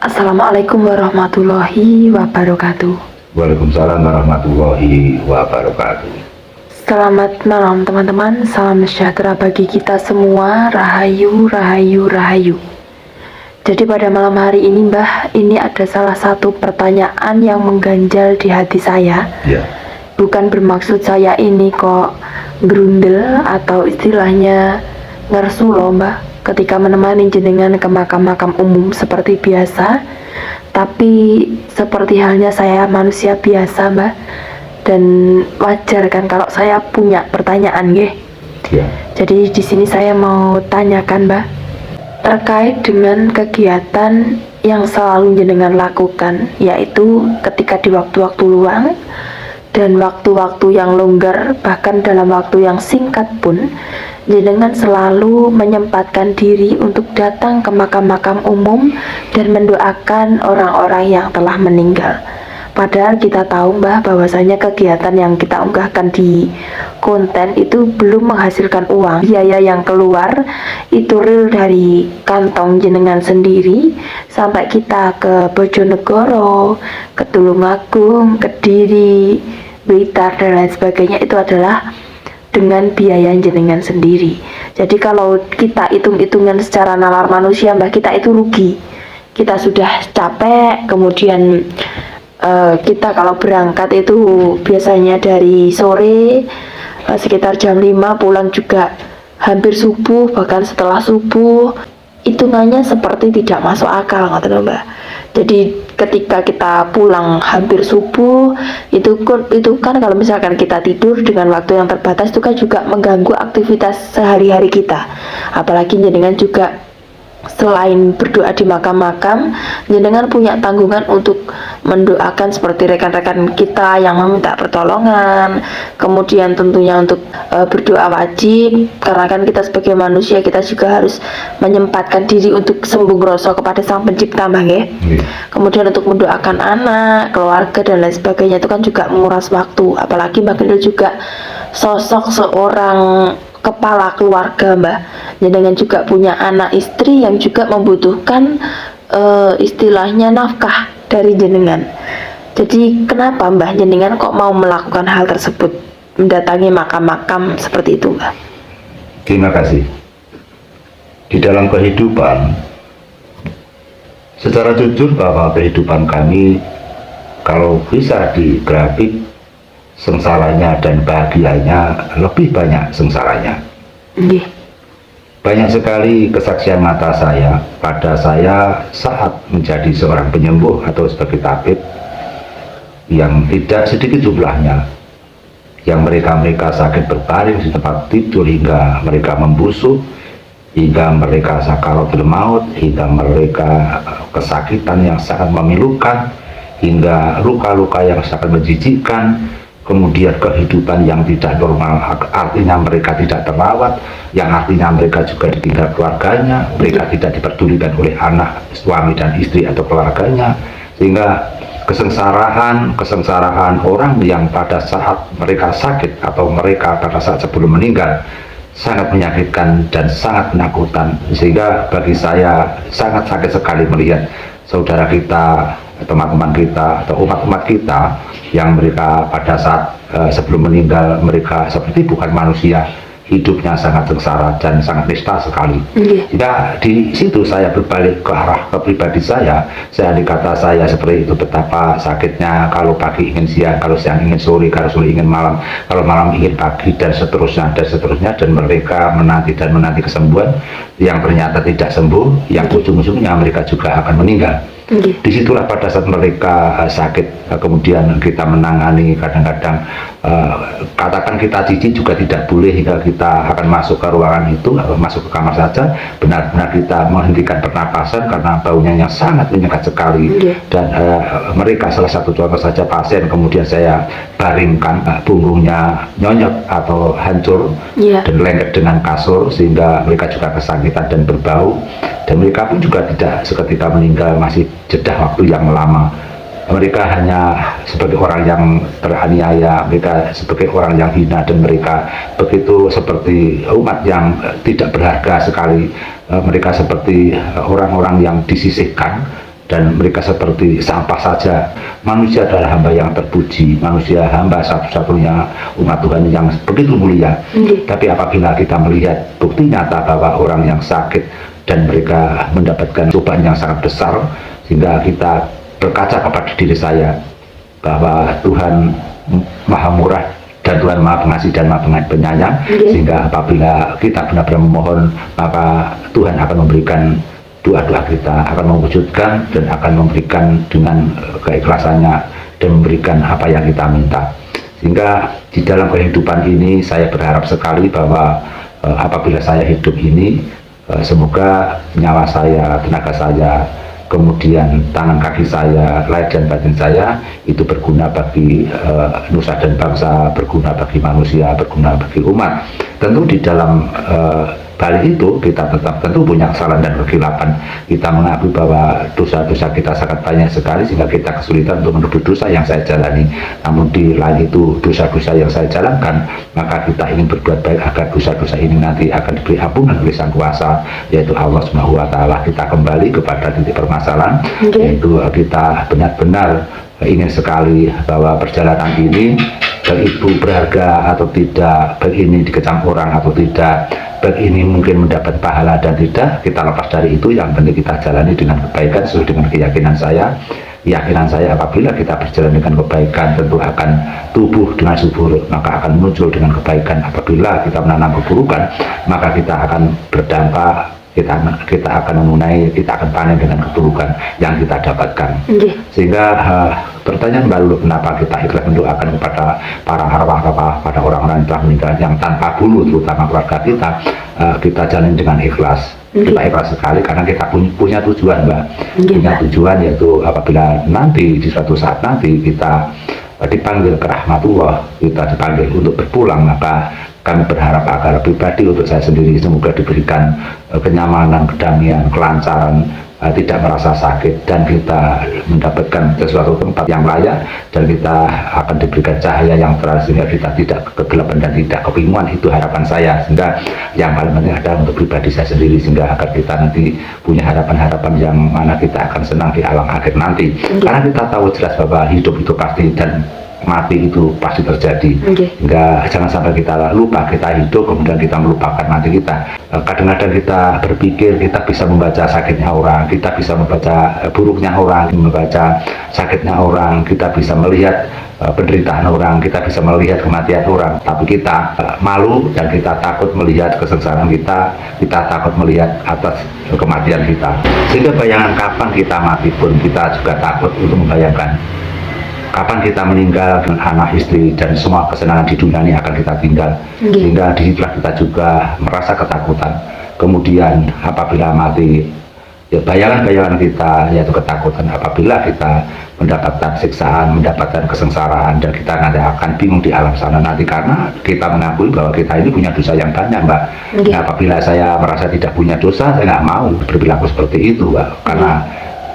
Assalamualaikum warahmatullahi wabarakatuh. Waalaikumsalam warahmatullahi wabarakatuh. Selamat malam teman-teman, salam sejahtera bagi kita semua, rahayu, rahayu, rahayu. Jadi pada malam hari ini Mbah, ini ada salah satu pertanyaan yang mengganjal di hati saya. Ya, Bukan bermaksud saya ini kok gerundel atau istilahnya ngersu loh Mbah, ketika menemani jenengan ke makam-makam umum seperti biasa. Tapi seperti halnya saya manusia biasa Mbah, dan wajar kan kalau saya punya pertanyaan nggih. ya, Jadi di sini saya mau tanyakan Mbah, terkait dengan kegiatan yang selalu jenengan lakukan, yaitu ketika di waktu-waktu luang dan waktu-waktu yang longgar, bahkan dalam waktu yang singkat pun, jenengan selalu menyempatkan diri untuk datang ke makam-makam umum dan mendoakan orang-orang yang telah meninggal. Padahal kita tahu Mbah bahwasanya kegiatan yang kita unggahkan di konten itu belum menghasilkan uang. Biaya yang keluar itu real dari kantong jenengan sendiri, sampai kita ke Bojonegoro, ke Tulungagung, Kediri, Blitar dan lain sebagainya itu adalah dengan biaya jenengan sendiri. Jadi kalau kita hitung-hitungan secara nalar manusia Mbah, kita itu rugi. Kita sudah capek, kemudian kita kalau berangkat itu biasanya dari sore, sekitar jam 5, pulang juga hampir subuh, bahkan setelah subuh. Hitungannya seperti tidak masuk akal, ngoten Mbak. Jadi ketika kita pulang hampir subuh, itu kan kalau misalkan kita tidur dengan waktu yang terbatas, itu kan juga mengganggu aktivitas sehari-hari kita. Apalagi jenengan juga selain berdoa di makam-makam, jenengan punya tanggungan untuk mendoakan seperti rekan-rekan kita yang meminta pertolongan. Kemudian tentunya untuk berdoa wajib, karena kan kita sebagai manusia, kita juga harus menyempatkan diri untuk sembung rasa kepada Sang Pencipta Mbah nggih. Kemudian untuk mendoakan anak, keluarga dan lain sebagainya, itu kan juga menguras waktu. Apalagi Mbak Kendel juga sosok seorang kepala keluarga Mbak, jenengan juga punya anak istri yang juga membutuhkan istilahnya nafkah dari jenengan. Jadi kenapa Mbah jenengan kok mau melakukan hal tersebut, mendatangi makam-makam seperti itu Mbah? terima kasih. Di dalam kehidupan, secara jujur bahwa kehidupan kami, kalau bisa digrafik, sengsaranya dan bahagianya lebih banyak sengsaranya. Nggih. Banyak sekali kesaksian mata saya pada saya saat menjadi seorang penyembuh atau sebagai tabib, yang tidak sedikit jumlahnya, yang mereka sakit berbaring di tempat tidur hingga mereka membusuk, hingga mereka sakaratul maut, hingga mereka kesakitan yang sangat memilukan, hingga luka-luka yang sangat menjijikkan, kemudian kehidupan yang tidak normal, artinya mereka tidak terawat, yang artinya mereka juga ditinggal keluarganya, mereka tidak diperdulikan oleh anak, suami dan istri atau keluarganya, sehingga kesengsaraan orang yang pada saat mereka sakit atau mereka pada saat sebelum meninggal sangat menyakitkan dan sangat menakutkan. Sehingga bagi saya sangat sakit sekali melihat saudara kita, teman-teman kita atau umat-umat kita yang mereka pada saat sebelum meninggal mereka seperti bukan manusia, hidupnya sangat sengsara dan sangat nista sekali. Jika di situ saya berbalik ke arah ke pribadi saya dikata saya seperti itu, betapa sakitnya kalau pagi ingin siang, kalau siang ingin sore, kalau sore ingin malam, kalau malam ingin pagi, dan seterusnya, dan mereka menanti kesembuhan yang ternyata tidak sembuh, yang ujung-ujungnya mereka juga akan meninggal. Disitulah pada saat mereka sakit, kemudian kita menangani. Kadang-kadang katakan kita jijik juga tidak boleh, hingga kita akan masuk ke ruangan itu, masuk ke kamar saja, benar-benar kita menghentikan pernapasan karena baunya yang sangat menyengat sekali. Dan mereka, salah satu contoh saja pasien, kemudian saya baringkan, punggungnya nyonyot atau hancur dan lengket dengan kasur, sehingga mereka juga kesakitan dan berbau, dan mereka pun juga tidak seketika meninggal, masih jeda waktu yang lama. Mereka hanya sebagai orang yang teraniaya, mereka sebagai orang yang hina, dan mereka begitu seperti umat yang tidak berharga sekali. Mereka seperti orang-orang yang disisihkan dan mereka seperti sampah saja. Manusia adalah hamba yang terpuji, manusia hamba satu-satunya umat Tuhan yang begitu mulia. Tapi apabila kita melihat bukti nyata bahwa orang yang sakit dan mereka mendapatkan cobaan yang sangat besar, sehingga kita berkaca kepada diri saya bahwa Tuhan Maha Murah dan Tuhan Maha Pengasih dan Maha Penyayang, sehingga apabila kita benar-benar memohon, maka Tuhan akan memberikan doa-doa kita, akan mewujudkan dan akan memberikan dengan keikhlasannya dan memberikan apa yang kita minta. Sehingga di dalam kehidupan ini saya berharap sekali bahwa apabila saya hidup ini, semoga nyawa saya, tenaga saya, kemudian tangan kaki saya, lahir dan batin saya itu berguna bagi nusa dan bangsa, berguna bagi manusia, berguna bagi umat. Tentu di dalam balik itu kita tetap tentu punya kesalahan dan kekhilafan. Kita mengakui bahwa dosa-dosa kita sangat banyak sekali sehingga kita kesulitan untuk menebus dosa yang saya jalani. Namun di lain itu dosa-dosa yang saya jalankan, maka kita ingin berbuat baik agar dosa-dosa ini nanti akan diberi ampunan oleh Sang Kuasa, yaitu Allah Subhanahu wa Ta'ala. Kita kembali kepada titik permasalahan, yaitu kita benar-benar ingin sekali bahwa perjalanan ini, baik itu berharga atau tidak, baik ini dikecam orang atau tidak, baik ini mungkin mendapat pahala dan tidak, kita lepas dari itu. Yang penting kita jalani dengan kebaikan sesuai dengan keyakinan saya. Keyakinan saya apabila kita berjalan dengan kebaikan tentu akan tumbuh dengan subur, maka akan muncul dengan kebaikan. Apabila kita menanam keburukan, maka kita akan berdampak, kita akan menunai, kita akan panen dengan keburukan yang kita dapatkan. Sehingga pertanyaan baru, kenapa kita ikhlas mendoakan kepada para arwah-arwah, pada orang-orang yang telah meninggal yang tanpa bulu, terutama keluarga kita jalani dengan ikhlas. Kita ikhlas sekali karena kita punya tujuan, Mbak. Punya tujuan, yaitu apabila nanti di suatu saat nanti kita dipanggil ke rahmatullah, kita dipanggil untuk berpulang, maka kami berharap agar pribadi untuk saya sendiri semoga diberikan kenyamanan, kedamaian, kelancaran, tidak merasa sakit, dan kita mendapatkan sesuatu tempat yang layak, dan kita akan diberikan cahaya yang terang sehingga kita tidak kegelapan dan tidak kebingungan. Itu harapan saya. Sehingga yang paling penting adalah untuk pribadi saya sendiri, sehingga agar kita nanti punya harapan-harapan yang mana kita akan senang di alam akhir nanti. Karena kita tahu jelas bahwa hidup itu pasti dan mati itu pasti terjadi. Enggak, jangan sampai kita lupa kita hidup kemudian kita melupakan mati kita. Kadang-kadang kita berpikir kita bisa membaca sakitnya orang, kita bisa membaca buruknya orang, membaca sakitnya orang, kita bisa melihat penderitaan orang, kita bisa melihat kematian orang, tapi kita malu dan kita takut melihat kesengsaraan kita takut melihat atas kematian kita. Sehingga bayangan kapan kita mati pun kita juga takut untuk membayangkan kapan kita meninggal, dengan anak, istri, dan semua kesenangan di dunia ini akan kita tinggal. Sehingga disitulah kita juga merasa ketakutan. Kemudian apabila mati, ya bayangan-bayangan kita yaitu ketakutan apabila kita mendapatkan siksaan, mendapatkan kesengsaraan, dan kita nanti akan bingung di alam sana nanti karena kita mengakui bahwa kita ini punya dosa yang banyak, Mbak. Nah, apabila saya merasa tidak punya dosa, saya nggak mau berperilaku seperti itu, Mbak, karena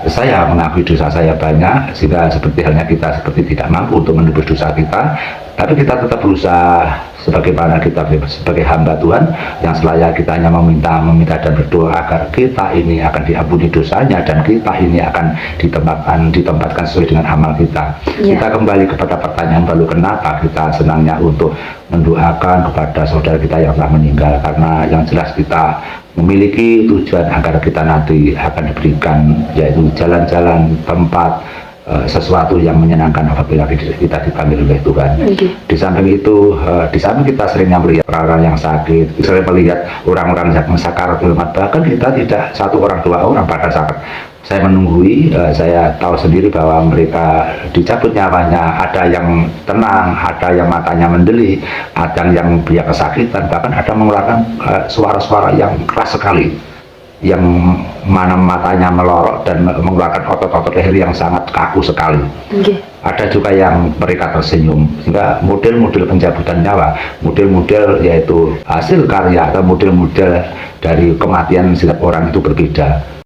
saya mengakui dosa saya banyak, sehingga seperti halnya kita seperti tidak mampu untuk menebus dosa kita, tapi kita tetap berusaha sebagaimana kita sebagai hamba Tuhan yang selaya kita hanya meminta dan berdoa agar kita ini akan diampuni dosanya dan kita ini akan ditempatkan sesuai dengan amal kita. Kita kembali kepada pertanyaan lalu, kenapa kita senangnya untuk mendoakan kepada saudara kita yang telah meninggal, karena yang jelas kita memiliki tujuan agar kita nanti akan diberikan, yaitu jalan-jalan, tempat, sesuatu yang menyenangkan apabila kita dipanggil oleh Tuhan. Di samping itu, di samping kita seringnya melihat orang-orang yang sakit, sering melihat orang-orang yang sakaratul maut, bahkan kita tidak satu orang dua orang pada saat saya menunggui, saya tahu sendiri bahwa mereka dicabut nyawanya, ada yang tenang, ada yang matanya mendeli, ada yang dia kesakitan, bahkan ada mengeluarkan suara-suara yang keras sekali, yang mana matanya melorot dan mengeluarkan otot-otot leher yang sangat kaku sekali. Ada juga yang mereka tersenyum, sehingga model-model pencabutan nyawa, model-model yaitu hasil karya atau model-model dari kematian setiap orang itu berbeda.